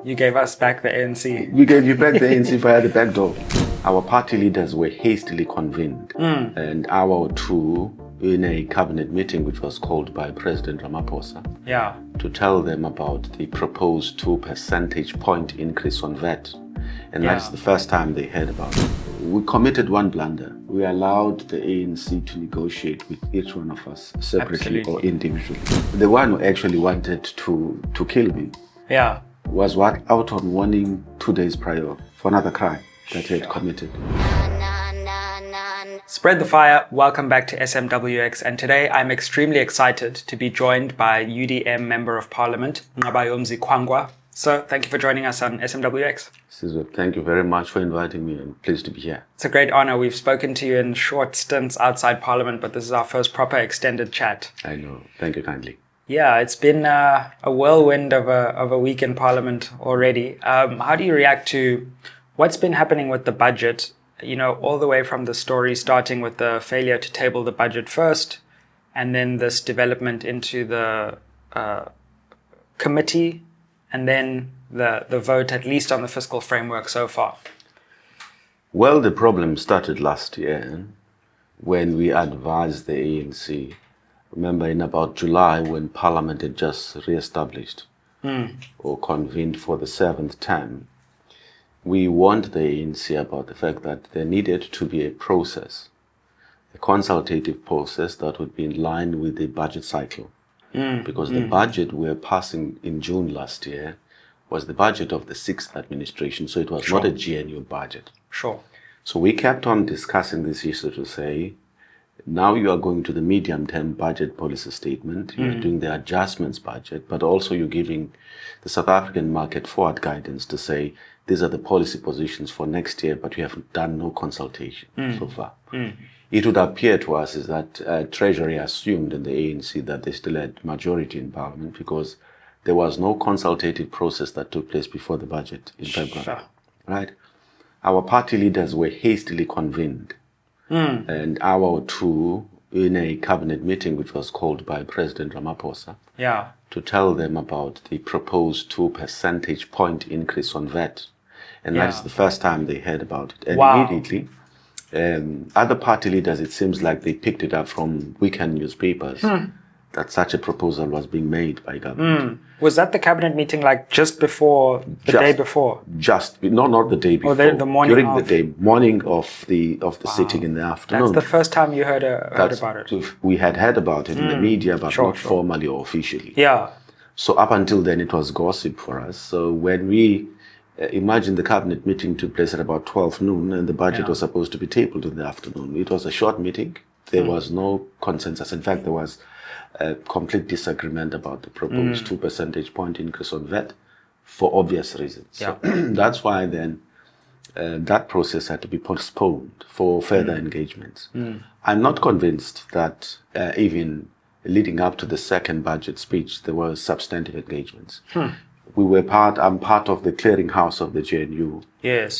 You gave us back the ANC. We gave you back the ANC via the back door. Our party leaders were hastily convened an hour or two in a cabinet meeting which was called by President Ramaphosa to tell them about the proposed 2 percentage point increase on VAT. And that's the first time they heard about it. We committed one blunder. We allowed the ANC to negotiate with each one of us separately or individually. The one who actually wanted to kill me was out on warning 2 days prior for another crime that he had committed. Spread the fire. Welcome back to SMWX, and today I'm extremely excited to be joined by UDM Member of Parliament Nqabayomzi Kwankwa. So thank you for joining us on SMWX. Thank you very much for inviting me. I'm pleased to be here. It's a great honor. We've spoken to you in short stints outside Parliament, but this is our first proper extended chat. I know. Thank you kindly. Yeah, it's been a whirlwind of a week in Parliament already. How do you react to what's been happening with the budget? You know, all the way from the story starting with the failure to table the budget first, and then this development into the committee, and then the vote, at least on the fiscal framework so far. Well, the problem started last year when we advised the ANC. Remember, in about July, when Parliament had just re-established or convened for the 7th term, we warned the ANC about the fact that there needed to be a process, a consultative process that would be in line with the budget cycle. Because the budget we were passing in June last year was the budget of the 6th administration, so it was not a GNU budget. So we kept on discussing this issue to say, now you are going to the medium-term budget policy statement, you're doing the adjustments budget, but also you're giving the South African market forward guidance to say, these are the policy positions for next year, but we have done no consultation so far. It would appear to us is that Treasury assumed in the ANC that they still had majority in Parliament because there was no consultative process that took place before the budget in February. Right? Our party leaders were hastily convened an hour or two in a cabinet meeting which was called by President Ramaphosa to tell them about the proposed 2 percentage point increase on VAT. And that's the first time they heard about it. And immediately, other party leaders, it seems like they picked it up from weekend newspapers that such a proposal was being made by government. Was that the cabinet meeting like just before, the day before? Not the day before. Or the morning during the day, morning of the sitting in the afternoon. That's the first time you heard about it. We had heard about it in the media, but not formally or officially. So up until then, it was gossip for us. So when we imagine the cabinet meeting took place at about 12 noon and the budget was supposed to be tabled in the afternoon. It was a short meeting. There was no consensus. In fact, there was a complete disagreement about the proposed 2 percentage point increase on VAT for obvious reasons. So that's why then that process had to be postponed for further engagements. I'm not convinced that even leading up to the second budget speech, there were substantive engagements. I'm part of the clearinghouse of the GNU.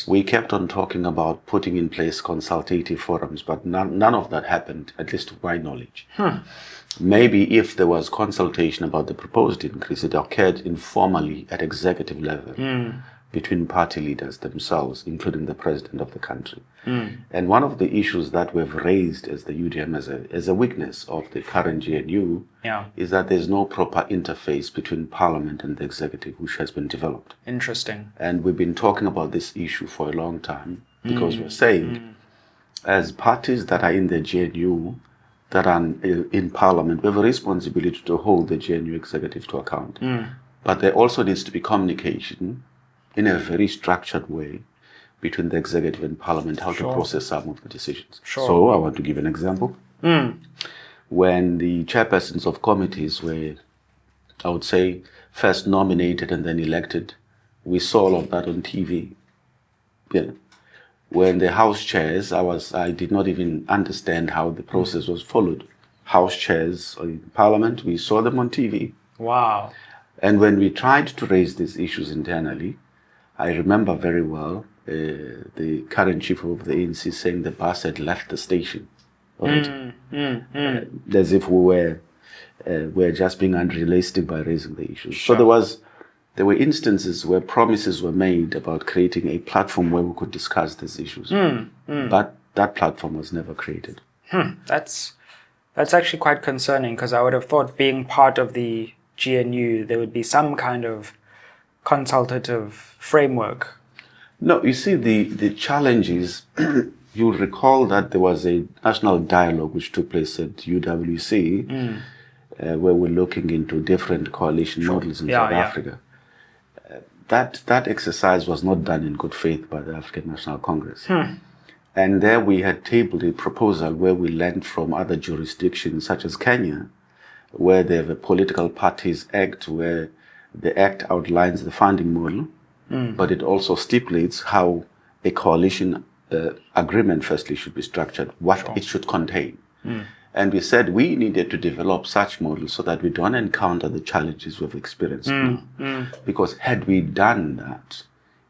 We kept on talking about putting in place consultative forums, but none of that happened, at least to my knowledge. Maybe if there was consultation about the proposed increase, it occurred informally at executive level between party leaders themselves, including the president of the country. And one of the issues that we've raised as the UDM as a weakness of the current GNU is that there's no proper interface between Parliament and the executive, which has been developed. Interesting. And we've been talking about this issue for a long time because we're saying, as parties that are in the GNU, that are in Parliament, we have a responsibility to hold the GNU executive to account. But there also needs to be communication in a very structured way between the executive and Parliament, how to process some of the decisions. So I want to give an example. When the chairpersons of committees were, I would say, first nominated and then elected, we saw all of that on TV. When the House chairs, I did not even understand how the process was followed. House chairs in Parliament, we saw them on TV. And when we tried to raise these issues internally, I remember very well the current chief of the ANC saying the bus had left the station already. As if we were just being unrealistic by raising the issues. So there was there were instances where promises were made about creating a platform where we could discuss these issues. But that platform was never created. That's actually quite concerning, because I would have thought, being part of the GNU, there would be some kind of consultative framework. No, you see, the challenge is, you'll recall that there was a national dialogue which took place at UWC, where we're looking into different coalition models in South Africa. That exercise was not done in good faith by the African National Congress. And there we had tabled a proposal where we learned from other jurisdictions, such as Kenya, where they have a Political Parties Act, where the act outlines the funding model, but it also stipulates how a coalition agreement firstly should be structured, what it should contain. And we said we needed to develop such models so that we don't encounter the challenges we've experienced now. Because had we done that,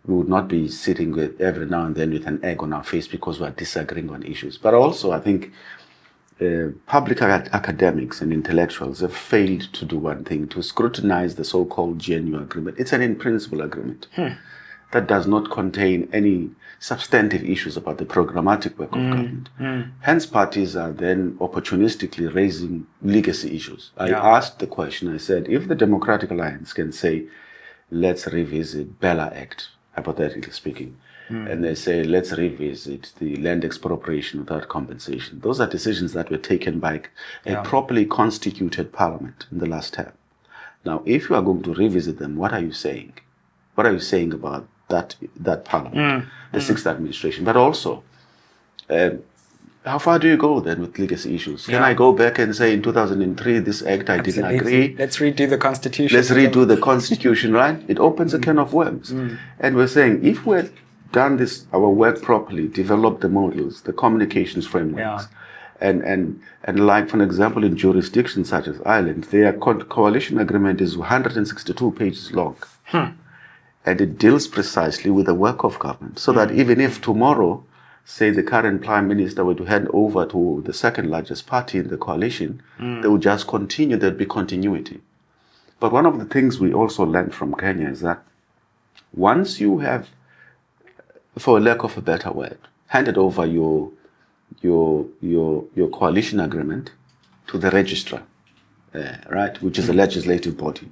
we would not be sitting with every now and then with an egg on our face because we are disagreeing on issues. But also, I think public academics and intellectuals have failed to do one thing, to scrutinize the so-called GNU agreement. It's an in-principle agreement that does not contain any substantive issues about the programmatic work of government. Hence, parties are then opportunistically raising legacy issues. I asked the question, I said, if the Democratic Alliance can say, let's revisit Bella Act, hypothetically speaking, and they say, let's revisit the land expropriation without compensation. Those are decisions that were taken by a properly constituted parliament in the last term. Now, if you are going to revisit them, what are you saying? What are you saying about that parliament, the sixth administration? But also, how far do you go then with legacy issues? Can I go back and say in 2003, this act I didn't agree? Let's redo the constitution. Let's redo the constitution, right? It opens a can of worms. And we're saying, if we're done this, our work properly, develop the models, the communications frameworks, and like, for example, in jurisdictions such as Ireland, their coalition agreement is 162 pages long. And it deals precisely with the work of government, so that even if tomorrow, say, the current prime minister were to hand over to the second largest party in the coalition, they would just continue, there'd be continuity. But one of the things we also learned from Kenya is that once you have, for lack of a better word, handed over your coalition agreement to the registrar, right, which is a legislative body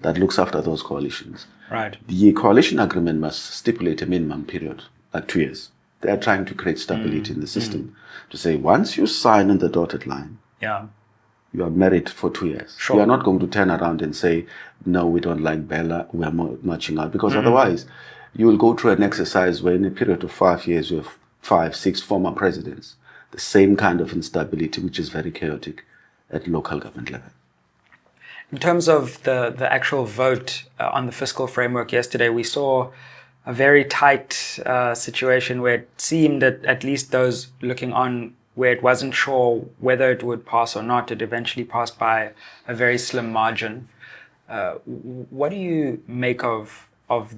that looks after those coalitions. Right. The coalition agreement must stipulate a minimum period, like 2 years. They are trying to create stability in the system to say, once you sign on the dotted line, you are married for 2 years. You are not going to turn around and say, no, we don't like Bella, we are marching out. Because otherwise, you will go through an exercise where in a period of 5 years, you have 5, 6 former presidents. The same kind of instability, which is very chaotic at local government level. In terms of the actual vote on the fiscal framework yesterday, we saw a very tight situation where it seemed that at least those looking on, where it wasn't sure whether it would pass or not, it eventually passed by a very slim margin. What do you make of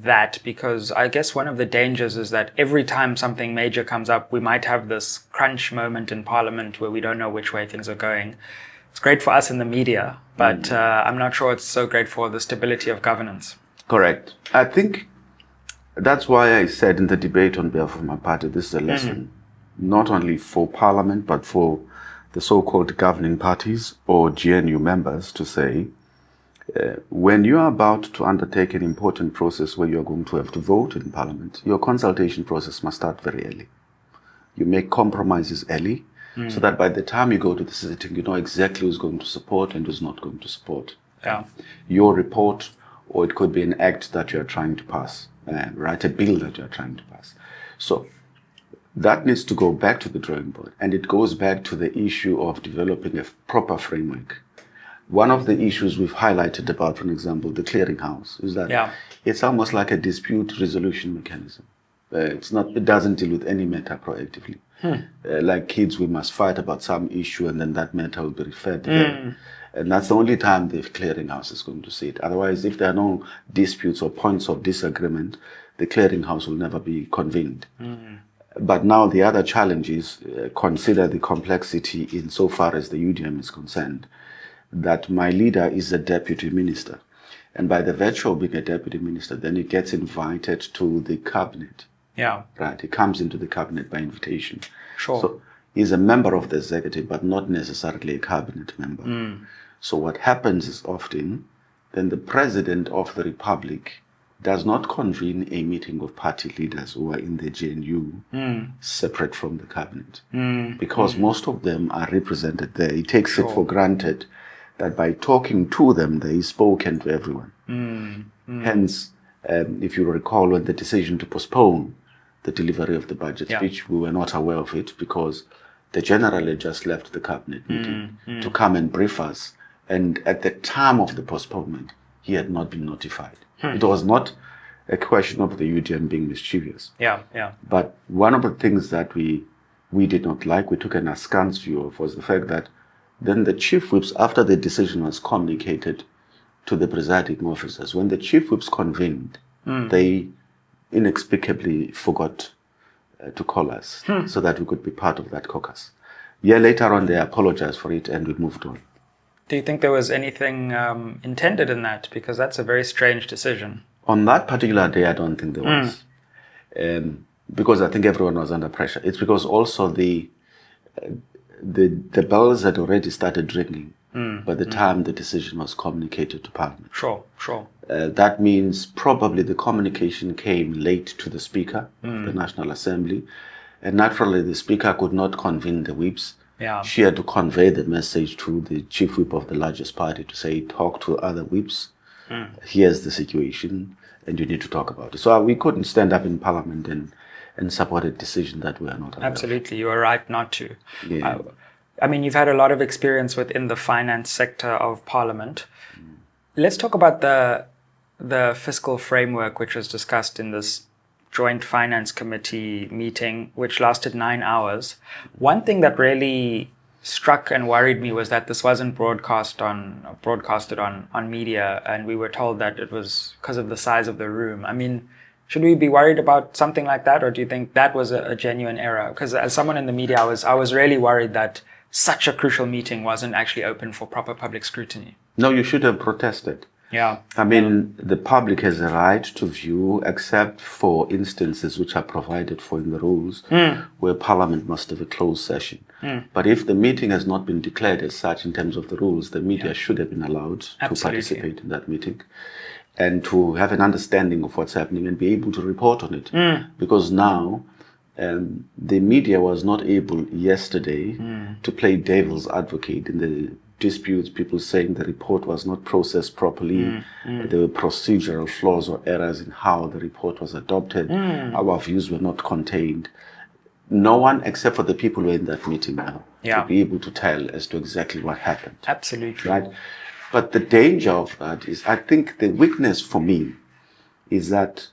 that? Because I guess one of the dangers is that every time something major comes up, we might have this crunch moment in Parliament where we don't know which way things are going. It's great for us in the media, but I'm not sure it's so great for the stability of governance. Correct. I think that's why I said in the debate on behalf of my party, this is a lesson, not only for Parliament, but for the so-called governing parties or GNU members to say, when you are about to undertake an important process where you're going to have to vote in Parliament, your consultation process must start very early. You make compromises early, so that by the time you go to the sitting, you know exactly who's going to support and who's not going to support your report, or it could be an act that you're trying to pass, right, a bill that you're trying to pass. So that needs to go back to the drawing board, and it goes back to the issue of developing a proper framework. One of the issues we've highlighted about, for example, the clearinghouse is that it's almost like a dispute resolution mechanism. It doesn't deal with any matter proactively. Like kids, we must fight about some issue and then that matter will be referred there. And that's the only time the clearinghouse is going to see it. Otherwise, if there are no disputes or points of disagreement, the clearinghouse will never be convened. But now the other challenge is consider the complexity insofar as the UDM is concerned, that my leader is a deputy minister. And by the virtue of being a deputy minister, then he gets invited to the cabinet. Yeah. Right. He comes into the cabinet by invitation. Sure. So he's a member of the executive, but not necessarily a cabinet member. So what happens is often then the president of the republic does not convene a meeting of party leaders who are in the GNU separate from the cabinet, because most of them are represented there. He takes it for granted that by talking to them, they spoken to everyone. Hence, if you recall, when the decision to postpone the delivery of the budget speech, we were not aware of it because the general had just left the cabinet meeting to come and brief us. And at the time of the postponement, he had not been notified. It was not a question of the UDM being mischievous. But one of the things that we did not like, we took an askance view of, was the fact that then the chief whips, after the decision was communicated to the presiding officers, when the chief whips convened, they inexplicably forgot to call us so that we could be part of that caucus. A year later on, they apologized for it and we moved on. Do you think there was anything intended in that? Because that's a very strange decision. On that particular day, I don't think there was. Because I think everyone was under pressure. It's because also the bells had already started ringing by the time the decision was communicated to Parliament. Sure. That means probably the communication came late to the Speaker of the National Assembly. And naturally, the Speaker could not convene the whips. She had to convey the message to the chief whip of the largest party to say, talk to other whips. Here's the situation, and you need to talk about it. So we couldn't stand up in Parliament and support a decision that we are not aware of. Absolutely, you were right not to. I mean, you've had a lot of experience within the finance sector of Parliament. Let's talk about the fiscal framework, which was discussed in this Joint Finance Committee meeting, which lasted 9 hours. One thing that really struck and worried me was that this wasn't broadcasted on media, and we were told that it was because of the size of the room. I mean, should we be worried about something like that, or do you think that was a genuine error? Because as someone in the media, I was really worried that such a crucial meeting wasn't actually open for proper public scrutiny. No, you should have protested. I mean, the public has a right to view, except for instances which are provided for in the rules, where Parliament must have a closed session. But if the meeting has not been declared as such in terms of the rules, the media should have been allowed to participate in that meeting and to have an understanding of what's happening and be able to report on it. Because now, the media was not able yesterday to play devil's advocate in the disputes, people saying the report was not processed properly, there were procedural flaws or errors in how the report was adopted, our views were not contained. No one, except for the people who were in that meeting now, to be able to tell as to exactly what happened. Absolutely. Right? But the danger of that is, I think the weakness for me is that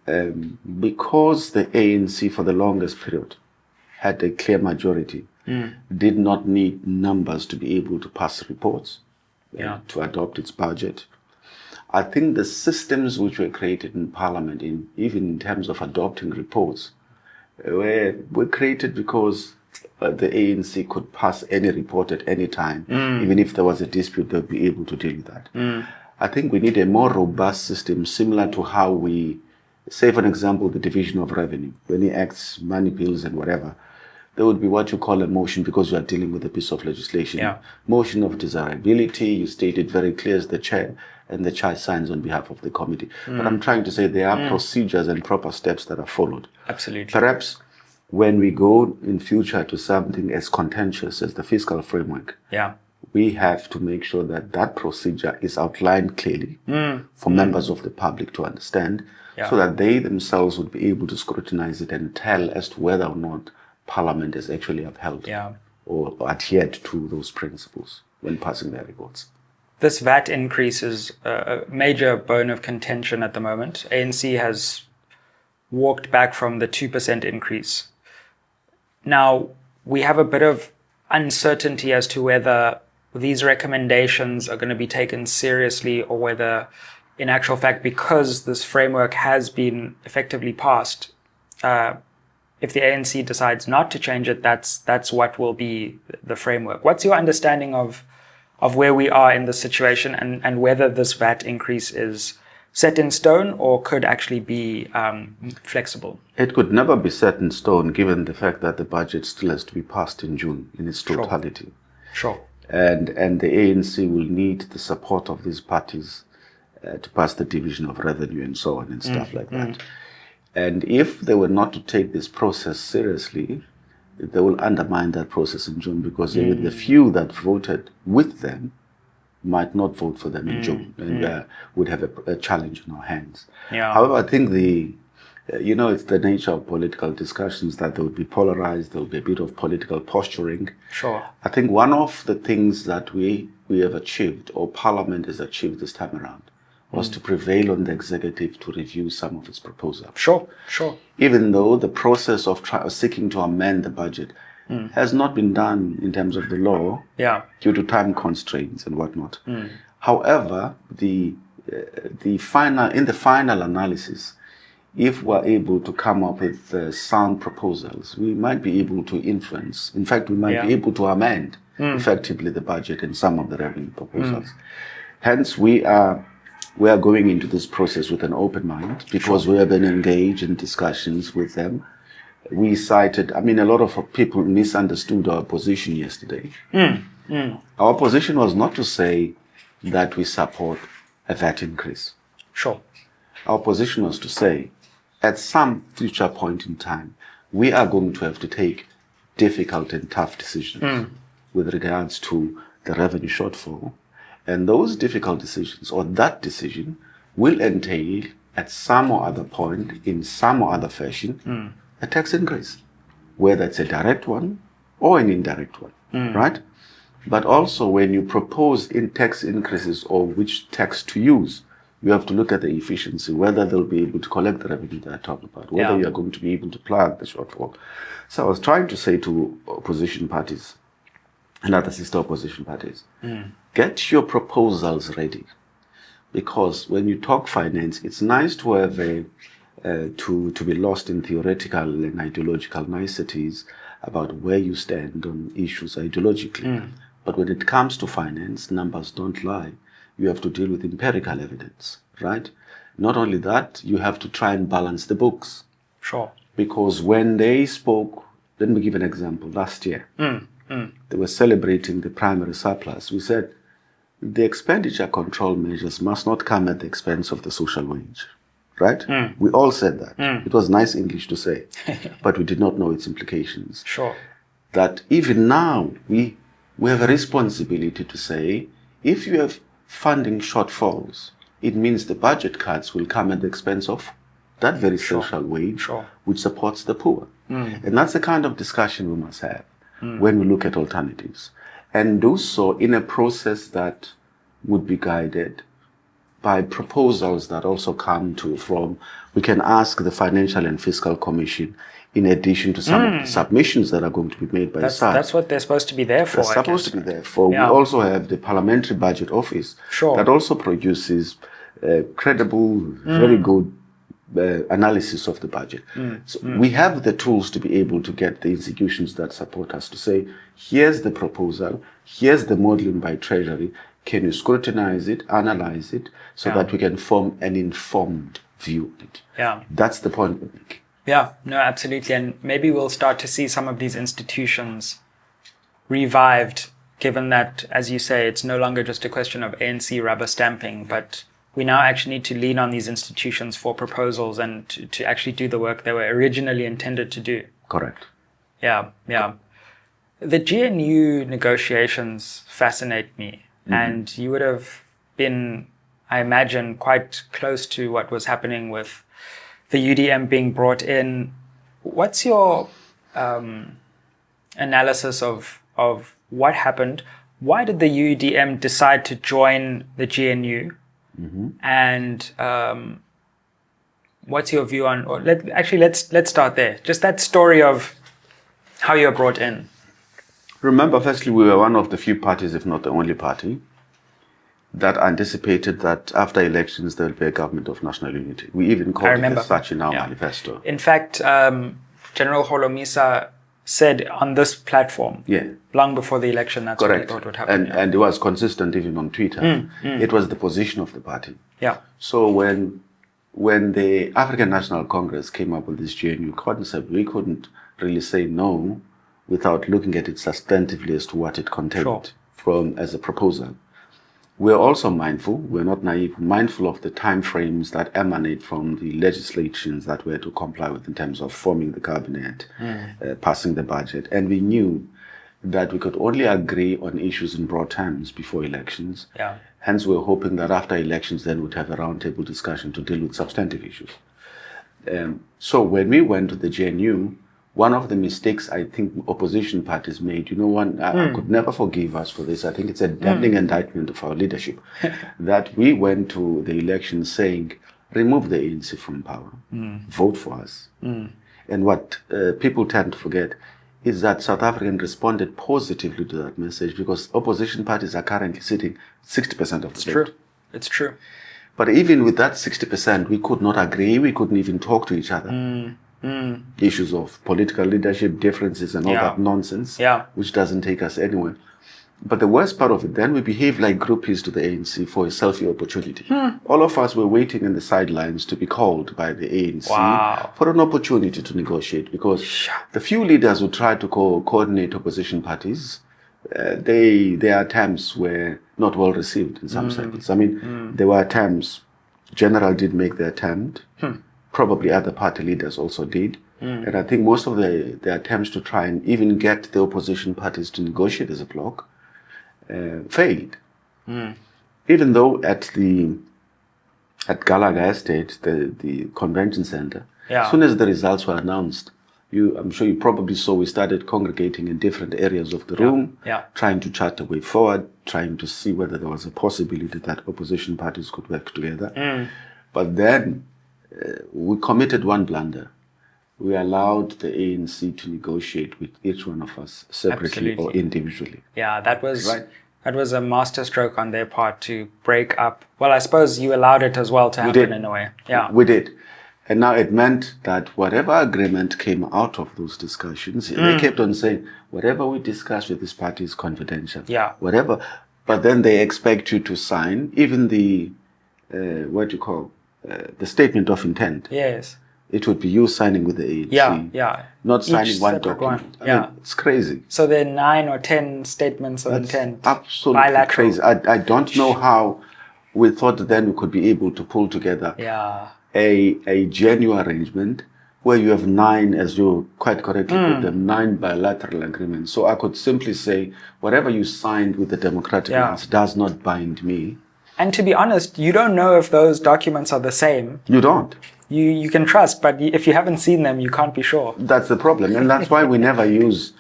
because the ANC for the longest period had a clear majority, did not need numbers to be able to pass reports, to adopt its budget. I think the systems which were created in Parliament, even in terms of adopting reports, were created because the ANC could pass any report at any time. Even if there was a dispute, they would be able to deal with that. I think we need a more robust system, similar to how we, say for example, the division of revenue. When he acts money bills and whatever, there would be what you call a motion because you are dealing with a piece of legislation. Motion of desirability, you state it very clear as the chair, and the chair signs on behalf of the committee. But I'm trying to say there are procedures and proper steps that are followed. Absolutely. Perhaps when we go in future to something as contentious as the fiscal framework, we have to make sure that that procedure is outlined clearly for members of the public to understand, so that they themselves would be able to scrutinize it and tell as to whether or not Parliament has actually upheld or adhered to those principles when passing their reports. This VAT increase is a major bone of contention at the moment. ANC has walked back from the 2% increase. Now, we have a bit of uncertainty as to whether these recommendations are going to be taken seriously or whether, in actual fact, because this framework has been effectively passed, if the ANC decides not to change it, that's what will be the framework. What's your understanding of of where we are in the situation and whether this VAT increase is set in stone or could actually be flexible? It could never be set in stone given the fact that the budget still has to be passed in June in its totality. Sure. And the ANC will need the support of these parties to pass the division of revenue and so on and stuff like that. And if they were not to take this process seriously, they will undermine that process in June, because even the few that voted with them might not vote for them in June, and would have a challenge in our hands. Yeah. However, I think it's the nature of political discussions that they will be polarized, there will be a bit of political posturing. Sure. I think one of the things that we have achieved, or Parliament has achieved this time around, was to prevail on the executive to review some of its proposals. Sure. Even though the process of seeking to amend the budget has not been done in terms of the law, due to time constraints and whatnot. However, in the final analysis, if we're able to come up with sound proposals, we might be able to influence. In fact, we might be able to amend effectively the budget and some of the revenue proposals. Hence, we are going into this process with an open mind, because we have been engaged in discussions with them. We cited, a lot of people misunderstood our position yesterday. Our position was not to say that we support a VAT increase. Sure. Our position was to say, at some future point in time, we are going to have to take difficult and tough decisions with regards to the revenue shortfall. And those difficult decisions, or that decision, will entail at some or other point, in some or other fashion, a tax increase, whether it's a direct one or an indirect one, right? But also, when you propose in tax increases or which tax to use, you have to look at the efficiency, whether they'll be able to collect the revenue that I talked about, whether you're going to be able to plug the shortfall. So I was trying to say to opposition parties and other sister opposition parties, get your proposals ready. Because when you talk finance, it's nice to have to be lost in theoretical and ideological niceties about where you stand on issues ideologically. But when it comes to finance, numbers don't lie. You have to deal with empirical evidence, right? Not only that, you have to try and balance the books. Sure. Because when they spoke, let me give an example. Last year, they were celebrating the primary surplus. We said the expenditure control measures must not come at the expense of the social wage, right? We all said that. It was nice English to say, but we did not know its implications. Sure. That even now, we have a responsibility to say, if you have funding shortfalls, it means the budget cuts will come at the expense of that very social wage, which supports the poor. And that's the kind of discussion we must have when we look at alternatives. And do so in a process that would be guided by proposals that also come from, we can ask the Financial and Fiscal Commission, in addition to some of the submissions that are going to be made by the SAD. That's what they're supposed to be there for. They're supposed to be there for. Yeah. We also have the Parliamentary Budget Office that also produces credible, very good analysis of the budget. So we have the tools to be able to get the institutions that support us to say, here's the proposal, here's the modeling by Treasury, can you scrutinize it, analyze it, so that we can form an informed view on it. Yeah. That's the point we're making. Yeah, no, absolutely. And maybe we'll start to see some of these institutions revived, given that, as you say, it's no longer just a question of ANC rubber stamping, but we now actually need to lean on these institutions for proposals and to actually do the work they were originally intended to do. Correct. Yeah. The GNU negotiations fascinate me. And you would have been, I imagine, quite close to what was happening with the UDM being brought in. What's your analysis of what happened? Why did the UDM decide to join the GNU? And what's your view on? Let's start there. Just that story of how you're brought in. Remember, firstly, we were one of the few parties, if not the only party, that anticipated that after elections there will be a government of national unity. We even called it as such in our manifesto. In fact, General Holomisa said on this platform, Yeah. long before the election, that's Correct. what he thought would happen. And it was consistent even on Twitter. It was the position of the party. Yeah. So when the African National Congress came up with this GNU concept, we couldn't really say no without looking at it substantively as to what it contained as a proposal. We're also mindful, we're not naive, mindful of the timeframes that emanate from the legislations that we had to comply with in terms of forming the cabinet, passing the budget. And we knew that we could only agree on issues in broad terms before elections. Yeah. Hence, we're hoping that after elections, then we'd have a roundtable discussion to deal with substantive issues. So when we went to the GNU, one of the mistakes I think opposition parties made, I could never forgive us for this. I think it's a damning indictment of our leadership that we went to the election saying, remove the ANC from power, vote for us. And what people tend to forget is that South Africans responded positively to that message because opposition parties are currently sitting 60% of the vote. It's true. But even with that 60%, we could not agree. We couldn't even talk to each other. Issues of political leadership differences and all that nonsense, which doesn't take us anywhere. But the worst part of it, then we behaved like groupies to the ANC for a selfie opportunity. All of us were waiting in the sidelines to be called by the ANC for an opportunity to negotiate because the few leaders who tried to coordinate opposition parties, their attempts were not well received in some circles. I mean, there were attempts. General did make the attempt. Probably other party leaders also did. And I think most of the attempts to try and even get the opposition parties to negotiate as a bloc failed. Even though at Gallagher Estate, the convention center, as soon as the results were announced, I'm sure you probably saw we started congregating in different areas of the room, trying to chart a way forward, trying to see whether there was a possibility that opposition parties could work together. But then we committed one blunder. We allowed the ANC to negotiate with each one of us separately or individually. Yeah, that was a masterstroke on their part to break up. Well, I suppose you allowed it as well to happen in a way. Yeah, we did. And now it meant that whatever agreement came out of those discussions, they kept on saying, whatever we discuss with this party is confidential. Yeah. Whatever. But then they expect you to sign even the, the statement of intent. Yes. It would be you signing with the ANC. Yeah. Not signing one document. I mean, it's crazy. So there are 9 or 10 statements of intent. Absolutely bilateral. Crazy. I don't know how we thought that then we could be able to pull together a genuine arrangement where you have 9, as you quite correctly put them, 9 bilateral agreements. So I could simply say, whatever you signed with the Democratic Alliance does not bind me. And to be honest, you don't know if those documents are the same. You don't. You can trust, but if you haven't seen them, you can't be sure. That's the problem. And that's why we never use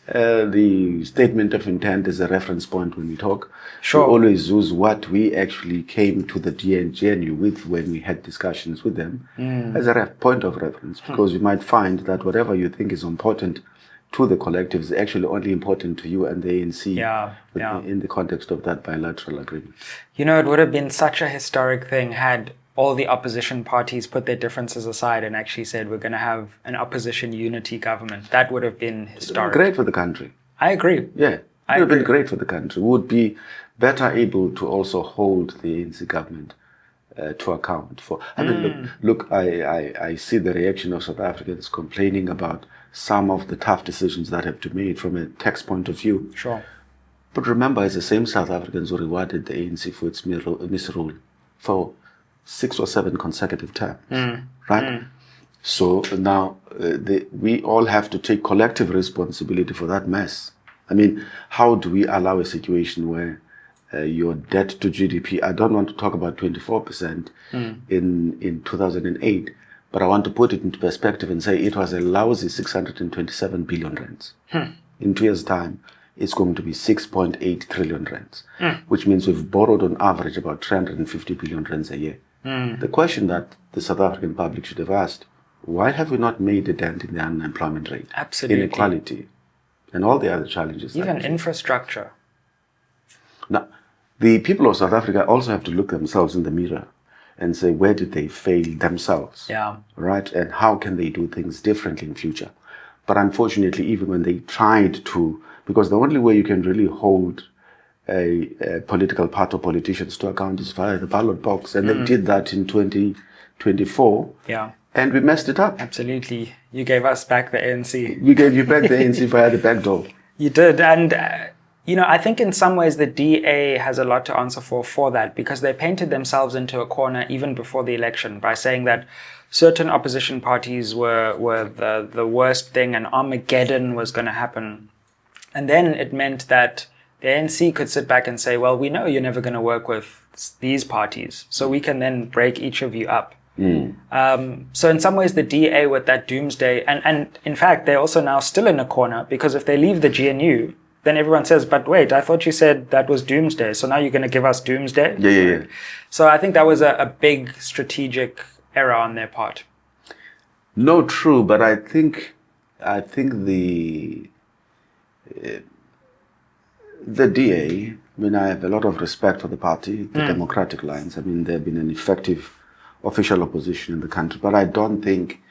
the statement of intent as a reference point when we talk. Sure. We always use what we actually came to the GNU with when we had discussions with them as a point of reference, because you might find that whatever you think is important to the collective is actually only important to you and the ANC in the context of that bilateral agreement. You know, it would have been such a historic thing had all the opposition parties put their differences aside and actually said, we're going to have an opposition unity government. That would have been historic. Great for the country. I agree. Yeah, it would have been great for the country. We would be better able to also hold the ANC government to account for. I mean, look, I see the reaction of South Africans complaining about some of the tough decisions that have to be made from a tax point of view. Sure. But remember, it's the same South Africans who rewarded the ANC for its misrule for 6 or 7 consecutive terms, right? So now we all have to take collective responsibility for that mess. I mean, how do we allow a situation where your debt to GDP, I don't want to talk about 24% in 2008, but I want to put it into perspective and say it was a lousy 627 billion rands. In 2 years' time, it's going to be 6.8 trillion rands, which means we've borrowed on average about 350 billion rands a year. The question that the South African public should have asked, why have we not made a dent in the unemployment rate, inequality, and all the other challenges? Even infrastructure. Now, the people of South Africa also have to look themselves in the mirror and say, where did they fail themselves? Yeah. Right? And how can they do things differently in future? But unfortunately, even when they tried to, because the only way you can really hold a political party or politicians to account is via the ballot box. And they did that in 2024. Yeah. And we messed it up. Absolutely. You gave us back the ANC. We gave you back the ANC via the back door. You did. And, I think in some ways the DA has a lot to answer for that, because they painted themselves into a corner even before the election by saying that certain opposition parties were the worst thing and Armageddon was going to happen. And then it meant that the ANC could sit back and say, well, we know you're never going to work with these parties, so we can then break each of you up. So in some ways, the DA with that doomsday, and in fact, they're also now still in a corner, because if they leave the GNU, then everyone says, but wait, I thought you said that was doomsday, so now you're going to give us doomsday? Yeah. So I think that was a big strategic error on their part. No, true, but I think the DA, I have a lot of respect for the party, the Democratic Lines. They've been an effective official opposition in the country, but I don't think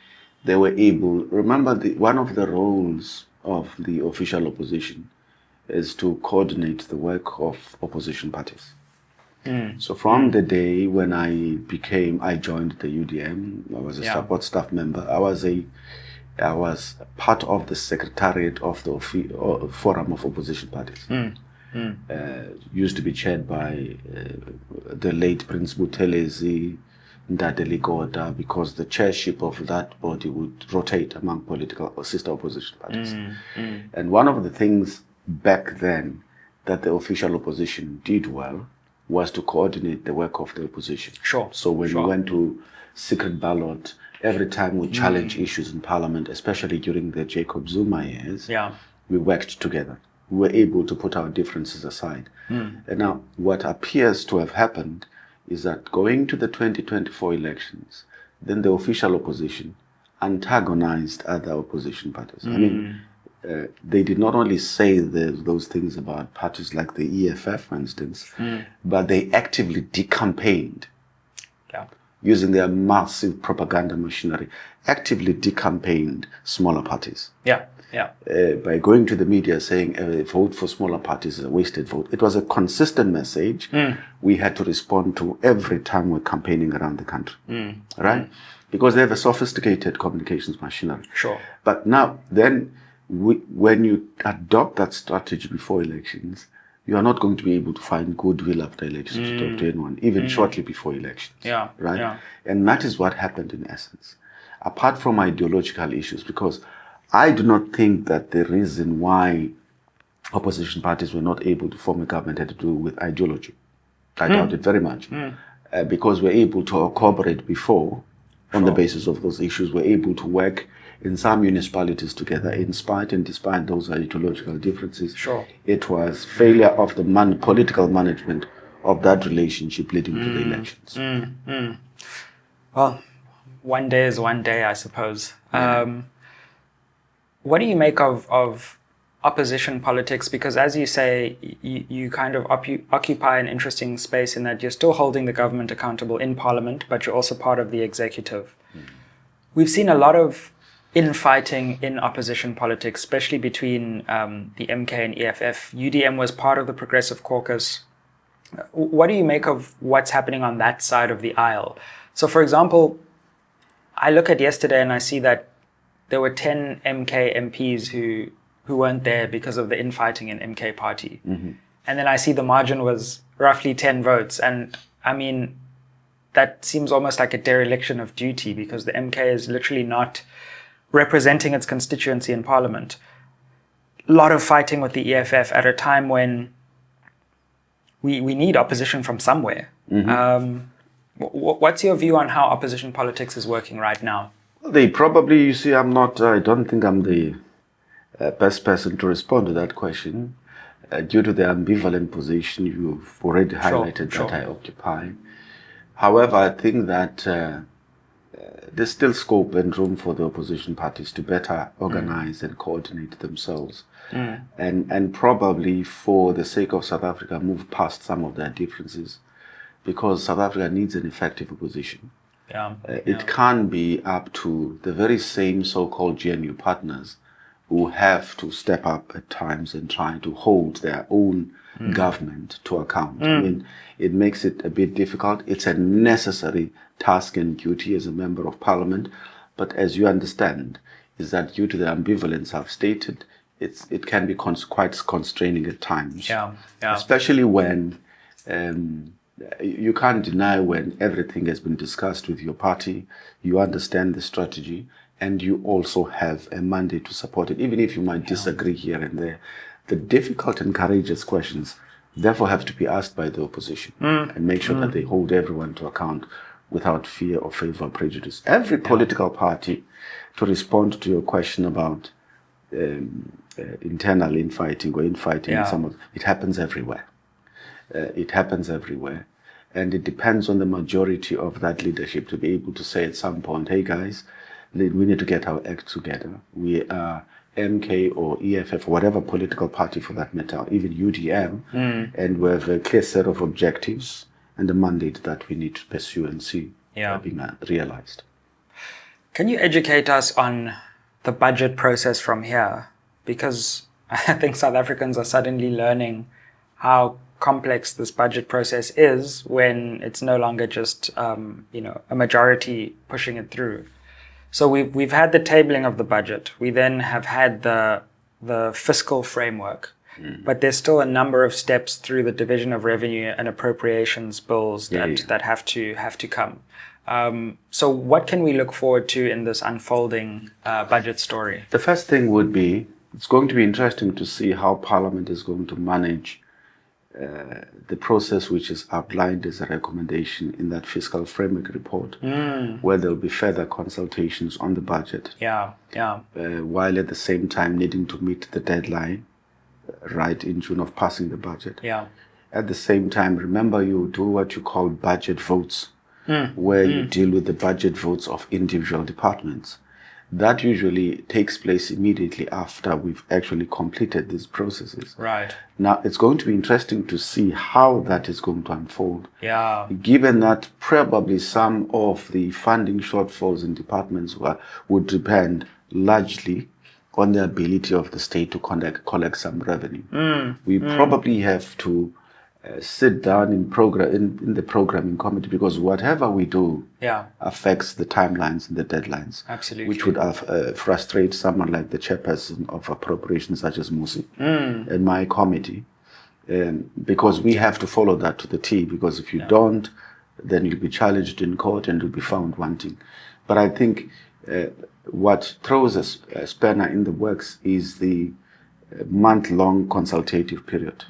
they were able. Remember, one of the roles of the official opposition is to coordinate the work of opposition parties. So from the day when I joined the UDM, I was a support staff member. I was part of the secretariat of the Forum of Opposition Parties. Used to be chaired by the late Prince Buthelezi Ndadeligoda, because the chairship of that body would rotate among political sister opposition parties. And one of the things back then that the official opposition did well was to coordinate the work of the opposition. So when we went to secret ballot, every time we challenge issues in Parliament, especially during the Jacob Zuma years, we worked together. We were able to put our differences aside. And now what appears to have happened is that going to the 2024 elections, then the official opposition antagonized other opposition parties. They did not only say those things about parties like the EFF, for instance, but they actively decampaigned, using their massive propaganda machinery, actively decampaigned smaller parties. By going to the media saying a vote for smaller parties is a wasted vote. It was a consistent message we had to respond to every time we're campaigning around the country. Right? Because they have a sophisticated communications machinery. But now, then, when you adopt that strategy before elections, you are not going to be able to find goodwill after elections to talk to anyone, even shortly before elections. And that is what happened in essence. Apart from ideological issues, because I do not think that the reason why opposition parties were not able to form a government had to do with ideology. I doubt it very much. Because we're able to cooperate before on the basis of those issues. We're able to work in some municipalities together in spite and despite those ideological differences. It was failure of the political management of that relationship leading to the elections. Well, one day is one day, I suppose. What do you make of opposition politics? Because as you say, you kind of occupy an interesting space in that you're still holding the government accountable in Parliament, but you're also part of the executive. We've seen a lot of infighting in opposition politics, especially between the MK and EFF. UDM was part of the Progressive Caucus. What do you make of what's happening on that side of the aisle? So, for example, I look at yesterday and I see that there were 10 MK MPs who weren't there because of the infighting in MK party. And then I see the margin was roughly 10 votes. And that seems almost like a dereliction of duty, because the MK is literally not representing its constituency in Parliament. A lot of fighting with the EFF at a time when we need opposition from somewhere. What's your view on how opposition politics is working right now? They probably, you see, I don't think I'm the best person to respond to that question. Due to the ambivalent position you've already highlighted that I occupy. However, I think that there's still scope and room for the opposition parties to better organize and coordinate themselves. And probably for the sake of South Africa, move past some of their differences, because South Africa needs an effective opposition. It can't be up to the very same so-called GNU partners who have to step up at times and try to hold their own government to account. I mean, it makes it a bit difficult. It's a necessary task and duty as a member of parliament, but as you understand, is that due to the ambivalence I've stated, it can be quite constraining at times. Yeah. Especially when you can't deny when everything has been discussed with your party, you understand the strategy, and you also have a mandate to support it, even if you might disagree here and there. The difficult and courageous questions therefore have to be asked by the opposition and make sure that they hold everyone to account without fear or favor or prejudice. Every political party, to respond to your question about internal infighting or infighting, it happens everywhere. It happens everywhere. And it depends on the majority of that leadership to be able to say at some point, hey guys, we need to get our act together. We are MK or EFF, whatever political party for that matter, even UDM, and we have a clear set of objectives and a mandate that we need to pursue and see being realized. Can you educate us on the budget process from here? Because I think South Africans are suddenly learning how complex this budget process is when it's no longer just a majority pushing it through. So we've had the tabling of the budget. We then have had the fiscal framework, but there's still a number of steps through the division of revenue and appropriations bills that have to come. So what can we look forward to in this unfolding budget story? The first thing would be, it's going to be interesting to see how Parliament is going to manage the process which is outlined as a recommendation in that fiscal framework report, where there'll be further consultations on the budget. While at the same time needing to meet the deadline right in June of passing the budget. At the same time, remember, you do what you call budget votes, where you deal with the budget votes of individual departments. That usually takes place immediately after we've actually completed these processes. Right. Now, it's going to be interesting to see how that is going to unfold. Given that probably some of the funding shortfalls in departments would depend largely on the ability of the state to collect some revenue. We probably have to sit down in the programming committee, because whatever we do affects the timelines and the deadlines. Absolutely. Which would frustrate someone like the chairperson of appropriations, such as Musi, and my committee, because we have to follow that to the T, because if you don't, then you'll be challenged in court and you'll be found wanting. But I think what throws a spanner in the works is the month-long consultative period,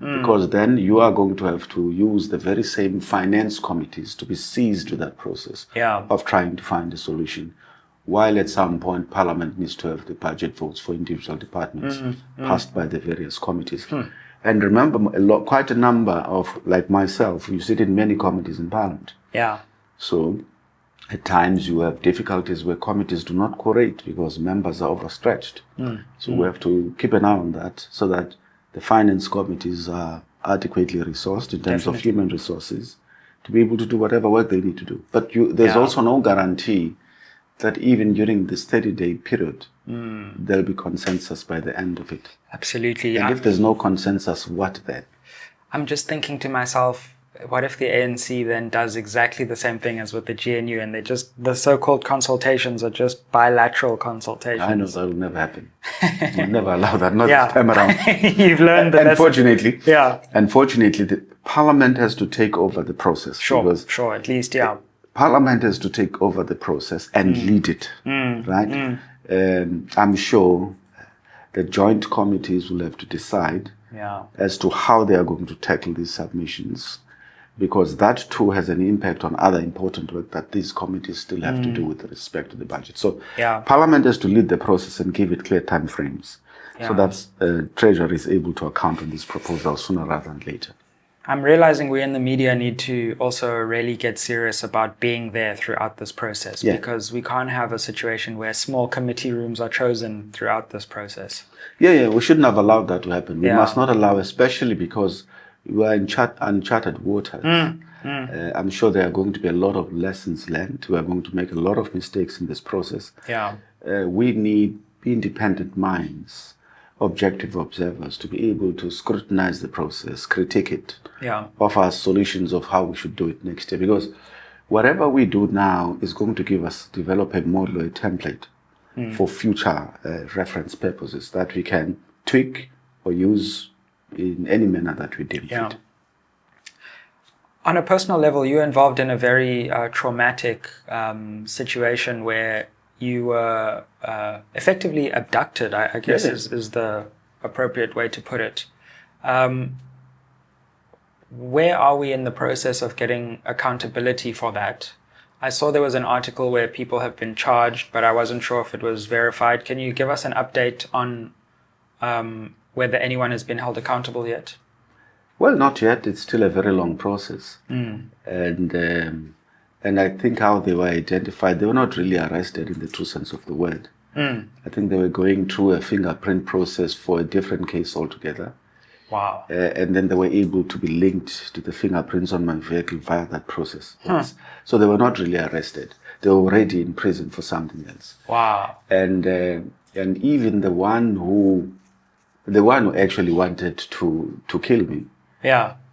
because then you are going to have to use the very same finance committees to be seized with that process of trying to find a solution, while at some point Parliament needs to have the budget votes for individual departments passed by the various committees. And remember, quite a number of, like myself, you sit in many committees in Parliament. So at times you have difficulties where committees do not cooperate because members are overstretched. So we have to keep an eye on that, so that the finance committees are adequately resourced in terms of human resources to be able to do whatever work they need to do. But there's also no guarantee that even during this 30-day period, there'll be consensus by the end of it. Absolutely. And if there's no consensus, what then? I'm just thinking to myself, what if the ANC then does exactly the same thing as with the GNU, and the so-called consultations are just bilateral consultations? I know that will never happen. We'll never allow that, not this time around. You've learned that. Unfortunately, unfortunately, the Parliament has to take over the process. Sure, at least, Parliament has to take over the process and lead it, right? I'm sure the joint committees will have to decide as to how they are going to tackle these submissions, because that too has an impact on other important work that these committees still have to do with respect to the budget. So Parliament has to lead the process and give it clear time frames, so that Treasury is able to account on this proposal sooner rather than later. I'm realizing we in the media need to also really get serious about being there throughout this process, because we can't have a situation where small committee rooms are chosen throughout this process. We shouldn't have allowed that to happen. We must not allow, especially because we are in uncharted waters. I'm sure there are going to be a lot of lessons learned. We are going to make a lot of mistakes in this process. We need be independent minds, objective observers, to be able to scrutinize the process, critique it, offer solutions of how we should do it next year. Because whatever we do now is going to develop a model or a template for future reference purposes that we can tweak or use in any manner that we deem fit. On a personal level, you're involved in a very traumatic situation where you were effectively abducted, I guess is the appropriate way to put it. Where are we in the process of getting accountability for that? I saw there was an article where people have been charged, but I wasn't sure if it was verified. Can you give us an update on whether anyone has been held accountable yet? Well, not yet. It's still a very long process. And I think how they were identified, they were not really arrested in the true sense of the word. I think they were going through a fingerprint process for a different case altogether. Wow. And then they were able to be linked to the fingerprints on my vehicle via that process. So they were not really arrested. They were already in prison for something else. Wow. And even the one who actually wanted to kill me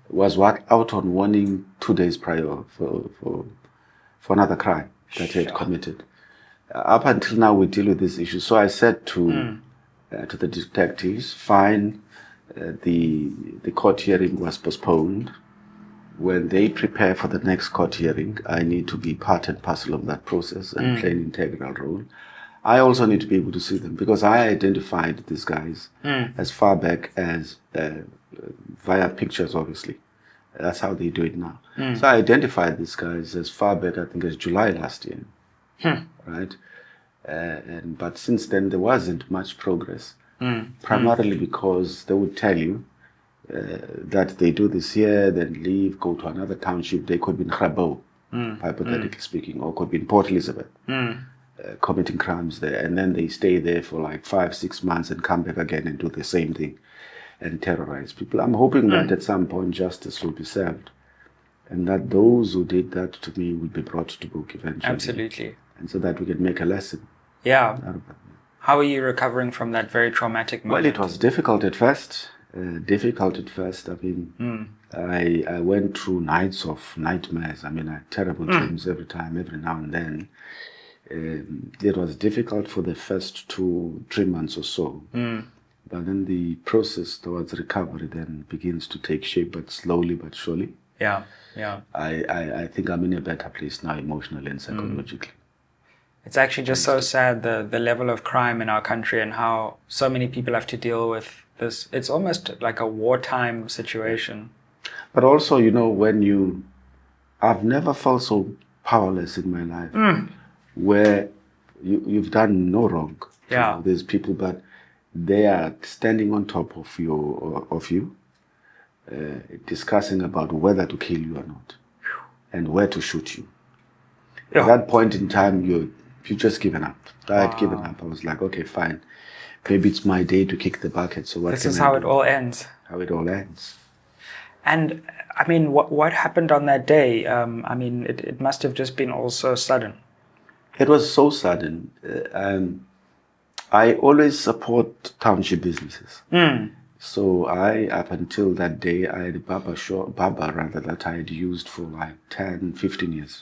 was out on warning 2 days prior for another crime that he had committed. Up until now, we deal with this issue. So I said to the detectives, fine, the court hearing was postponed. When they prepare for the next court hearing, I need to be part and parcel of that process and play an integral role. I also need to be able to see them because I identified these guys as far back as via pictures, obviously. That's how they do it now. So I identified these guys as far back, I think, as July last year. Right? But since then, there wasn't much progress. Primarily because they would tell you that they do this here, then leave, go to another township. They could be in Grabo, hypothetically speaking, or could be in Port Elizabeth, committing crimes there. And then they stay there for like 5-6 months and come back again and do the same thing and terrorize people. I'm hoping that at some point justice will be served and that those who did that to me will be brought to book eventually. Absolutely. And so that we can make a lesson. Yeah. How are you recovering from that very traumatic moment? Well, it was difficult at first. I mean, I went through nights of nightmares. I mean, I had terrible dreams every now and then. It was difficult for the first 2-3 months or so. But then the process towards recovery then begins to take shape, but slowly but surely. Yeah. I think I'm in a better place now emotionally and psychologically. It's actually just so sad, the level of crime in our country and how so many people have to deal with this. It's almost like a wartime situation. But also, I've never felt so powerless in my life where you've done no wrong. Yeah. There's people, but they are standing on top of you, discussing about whether to kill you or not and where to shoot you. At that point in time, you just given up. I had given up. I was like, okay, fine. Maybe it's my day to kick the bucket. So what? This is how it all ends. How it all ends. And I mean, what happened on that day? I mean, it must have just been all so sudden. It was so sudden. I always support township businesses. So up until that day, I had a barber that I had used for like 10, 15 years.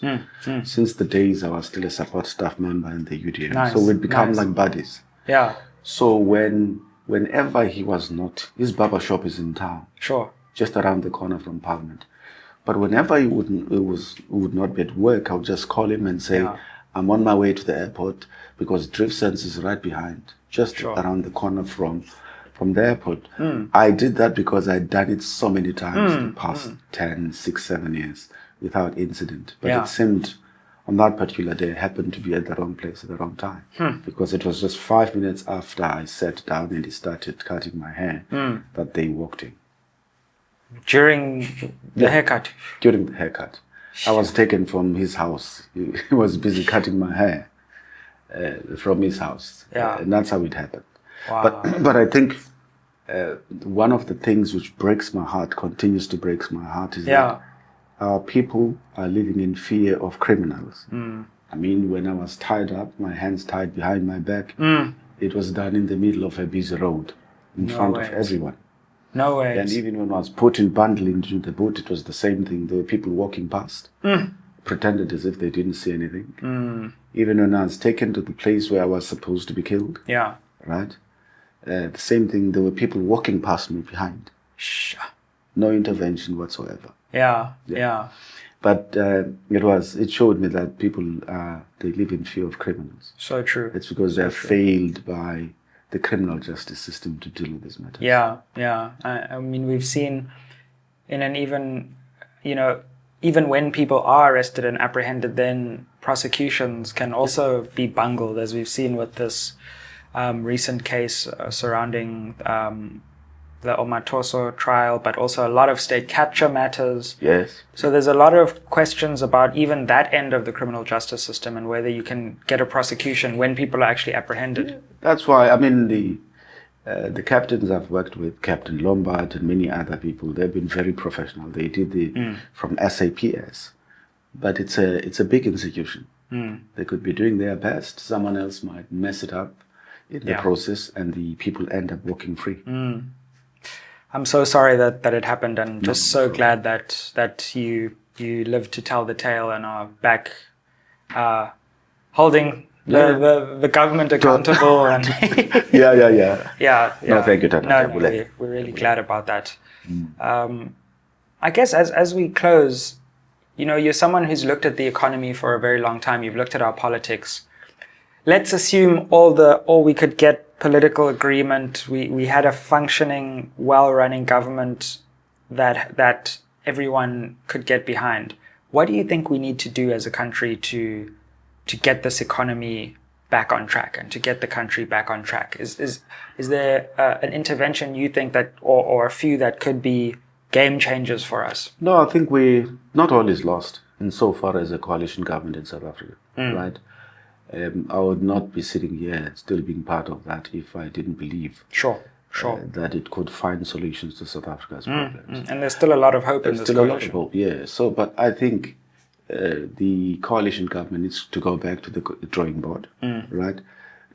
Since the days I was still a support staff member in the UDM. Nice, so we'd become like buddies. Yeah. So whenever he was not, his barber shop is in town. Sure. Just around the corner from Parliament. But whenever he would not be at work, I would just call him and say, I'm on my way to the airport because Drift Sense is right behind, just around the corner from the airport. I did that because I'd done it so many times in the past 10, 6, 7 years without incident. But it seemed on that particular day, I happened to be at the wrong place at the wrong time. Because it was just 5 minutes after I sat down and he started cutting my hair that they walked in. During the haircut? During the haircut. I was taken from his house. He was busy cutting my hair from his house. And that's how it happened. Wow. But I think one of the things which breaks my heart, continues to break my heart, is that our people are living in fear of criminals. I mean, when I was tied up, my hands tied behind my back, It was done in the middle of a busy road, in front of everyone. No way. And even when I was put in bundle into the boat, it was the same thing. There were people walking past, pretended as if they didn't see anything. Even when I was taken to the place where I was supposed to be killed, right? The same thing. There were people walking past me behind. No intervention whatsoever. Yeah. But it showed me that people they live in fear of criminals. So true. It's because they're failed by the criminal justice system to deal with this matter. Yeah. I mean, we've seen in an even when people are arrested and apprehended, then prosecutions can also be bungled, as we've seen with this recent case surrounding the Omatoso trial, but also a lot of state capture matters. Yes. So there's a lot of questions about even that end of the criminal justice system and whether you can get a prosecution when people are actually apprehended. Yeah, that's why, I mean, the captains I've worked with, Captain Lombard and many other people, they've been very professional. They did from SAPS, but it's a big institution. They could be doing their best. Someone else might mess it up in the process, and the people end up walking free. I'm so sorry that it happened, and just so glad that you lived to tell the tale and are back holding the government accountable. And yeah. No, thank you, Tata. No, we're really glad about that. I guess as we close, you're someone who's looked at the economy for a very long time. You've looked at our politics. Let's assume all we could get political agreement. We had a functioning, well-running government that everyone could get behind. What do you think we need to do as a country to get this economy back on track and to get the country back on track? Is there an intervention you think that, or a few that could be game changers for us? No, I think not all is lost insofar as a coalition government in South Africa, right? I would not be sitting here still being part of that if I didn't believe that it could find solutions to South Africa's problems. And there's still a lot of hope in this coalition. There's still a lot of hope, yeah. So, but I think the coalition government needs to go back to the drawing board, right?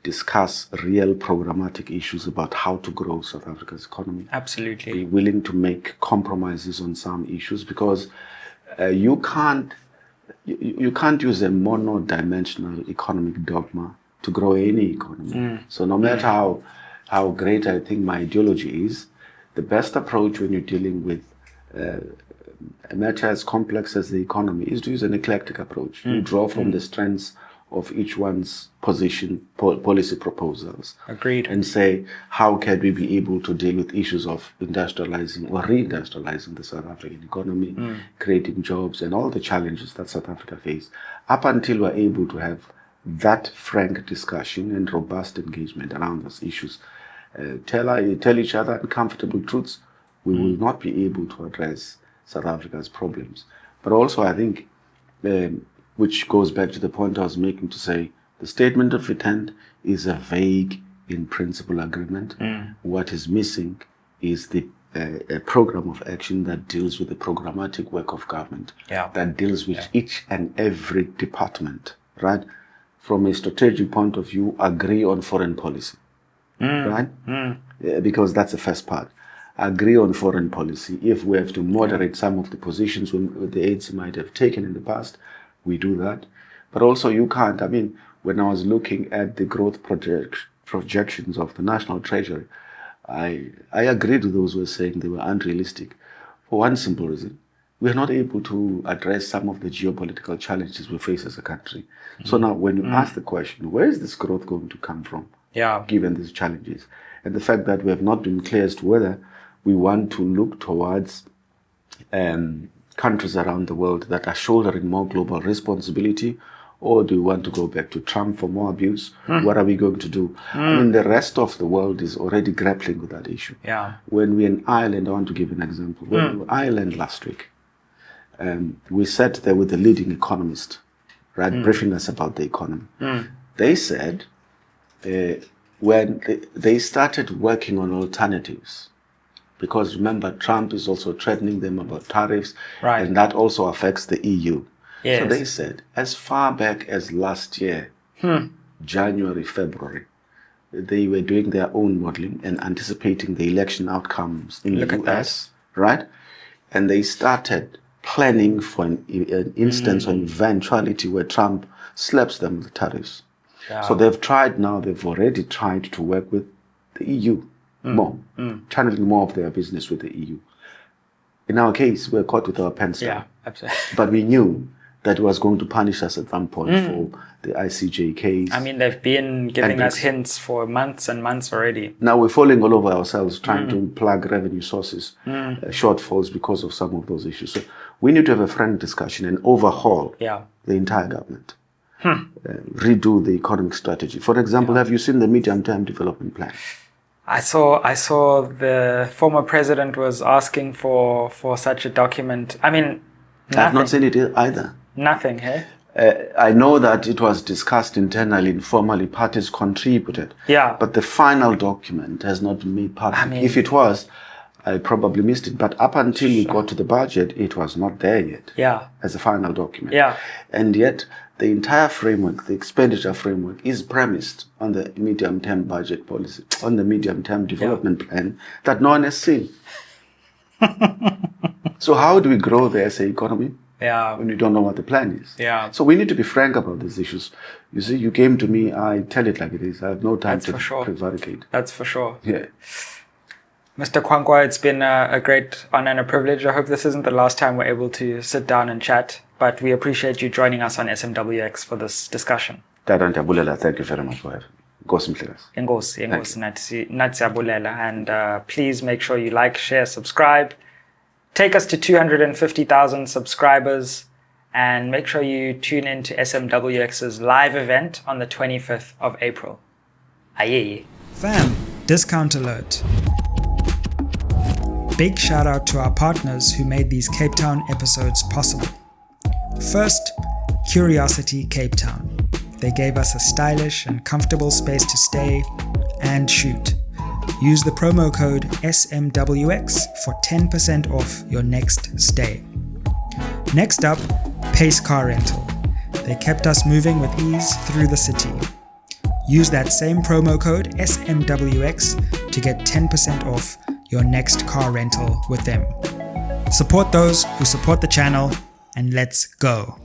Discuss real programmatic issues about how to grow South Africa's economy. Absolutely. Be willing to make compromises on some issues, because you can't use a mono-dimensional economic dogma to grow any economy. So no matter how great I think my ideology is, the best approach when you're dealing with a matter as complex as the economy is to use an eclectic approach. You draw from the strengths of each one's position, policy proposals. Agreed. And say, how can we be able to deal with issues of industrializing or reindustrializing the South African economy, creating jobs and all the challenges that South Africa faces, up until we're able to have that frank discussion and robust engagement around those issues. Tell each other uncomfortable truths, we will not be able to address South Africa's problems. But also, I think, which goes back to the point I was making, to say the statement of intent is a vague in principle agreement. What is missing is a program of action that deals with the programmatic work of government, that deals with each and every department, right? From a strategic point of view, agree on foreign policy, right? Because that's the first part. Agree on foreign policy. If we have to moderate some of the positions when the ANC might have taken in the past, we do that. But also you can't, I mean, when I was looking at the growth projections of the National Treasury, I agreed with those who were saying they were unrealistic for one simple reason. We are not able to address some of the geopolitical challenges we face as a country. So now when you ask the question, where is this growth going to come from, given these challenges? And the fact that we have not been clear as to whether we want to look towards countries around the world that are shouldering more global responsibility, or do we want to go back to Trump for more abuse? What are we going to do? I mean, the rest of the world is already grappling with that issue. When we're in Ireland, I want to give an example. When we were in Ireland last week, we sat there with the leading economist, right, briefing us about the economy. They said when they started working on alternatives, because remember, Trump is also threatening them about tariffs, and that also affects the EU. So they said, as far back as last year, January, February, they were doing their own modeling and anticipating the election outcomes in the US, right? And they started planning for an instance or an eventuality where Trump slaps them with tariffs. Yeah. So they've already tried to work with the EU more, channeling more of their business with the EU. In our case, we're caught with our pants down. Yeah, absolutely. But we knew that it was going to punish us at some point for the ICJ case. I mean, they've been giving us hints for months and months already. Now we're falling all over ourselves trying to plug revenue sources, shortfalls because of some of those issues. So we need to have a frank discussion and overhaul the entire government. Redo the economic strategy. For example, have you seen the medium-term development plan? I saw the former president was asking for such a document. I mean, nothing. I've not seen it either. Nothing, hey? I know that it was discussed internally, informally, parties contributed. Yeah. But the final document has not been made public. I mean, if it was, I probably missed it. But up until we got to the budget, it was not there yet. Yeah. As a final document. Yeah. And yet, the entire framework, the expenditure framework, is premised on the medium-term budget policy, on the medium-term development plan that no one has seen. So how do we grow the SA economy? Yeah. When you don't know what the plan is. Yeah. So we need to be frank about these issues. You see, you came to me, I tell it like it is. I have no time to prevaricate. That's for sure. Yeah. Mr. Kwankwa, it's been a great honor and a privilege. I hope this isn't the last time we're able to sit down and chat, but we appreciate you joining us on SMWX for this discussion. Thank you very much for having me. Enkosi, natsiyabulela. And please make sure you like, share, subscribe. Take us to 250,000 subscribers, and make sure you tune in to SMWX's live event on the 25th of April. Aye. Fam, discount alert. Big shout out to our partners who made these Cape Town episodes possible. First, Curiosity Cape Town. They gave us a stylish and comfortable space to stay and shoot. Use the promo code SMWX for 10% off your next stay. Next up, Pace Car Rental. They kept us moving with ease through the city. Use that same promo code SMWX to get 10% off your next car rental with them. Support those who support the channel, and let's go.